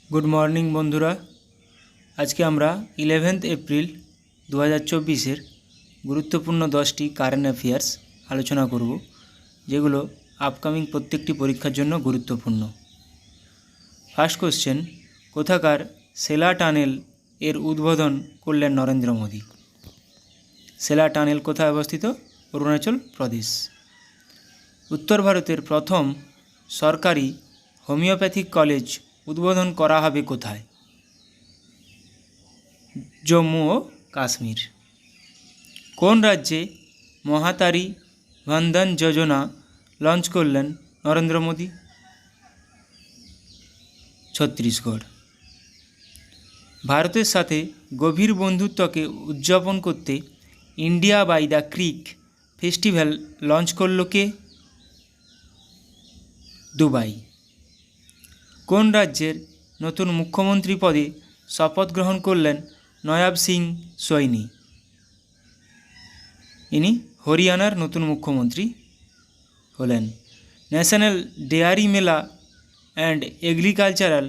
Good morning বন্ধুরা, আজকে আমরা 11 এপ্রিল 2024-এর গুরুত্বপূর্ণ 10টি কারেন্ট অ্যাফেয়ার্স আলোচনা করব, যেগুলো আপকামিং প্রত্যেকটি পরীক্ষার জন্য গুরুত্বপূর্ণ। ফার্স্ট কোশ্চেন, কোথাকার সেলা টানেল এর উদ্বোধন করলেন নরেন্দ্র মোদী? সেলা টানেল কোথায় অবস্থিত? অরুণাচল প্রদেশ। উত্তর ভারতের প্রথম সরকারি হোমিওপ্যাথিক কলেজ উদ্বোধন করা হবে কোথায়? জম্মু ও কাশ্মীর। কোন রাজ্যে মহাতারি বন্ধন যোজনা লঞ্চ করলেন নরেন্দ্র মোদী? ছত্তিশগড়। ভারতের সাথে গভীর বন্ধুত্বকে উদযাপন করতে India by the creek festival launch করল কে? দুবাই। কোন রাজ্যের নতুন মুখ্যমন্ত্রী পদে শপথ গ্রহণ করলেন নয়াব সিং সৈনি? ইনি হরিয়ানার নতুন মুখ্যমন্ত্রী হলেন। National dairy mela and agricultural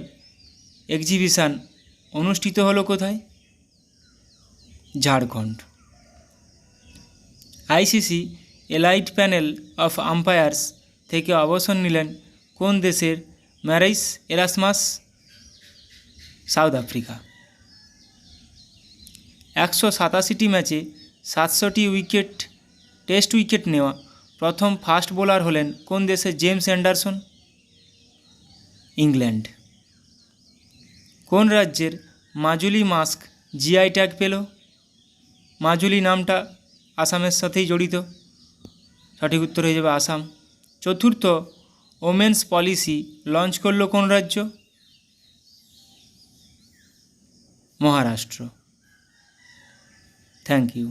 exhibition অনুষ্ঠিত হলো কোথায়? Jharkhand. ICC elite panel of umpires থেকে অবসর নিলেন কোন দেশের ম্যারাইস এরাসমাস? South Africa. 187টি ম্যাচে 700টি টেস্ট উইকেট নেওয়া প্রথম ফাস্ট বোলার হলেন কোন দেশের জেমস অ্যান্ডারসন? ইংল্যান্ড। কোন রাজ্যের মাজুলি মাস্ক জিআই ট্যাগ পেল? মাজুলি নামটা আসামের সাথেই জড়িত, সঠিক উত্তর হয়ে যাবে আসাম। চতুর্থ ওমেন্স পলিসি লঞ্চ করল কোন রাজ্য? মহারাষ্ট্র। Thank you.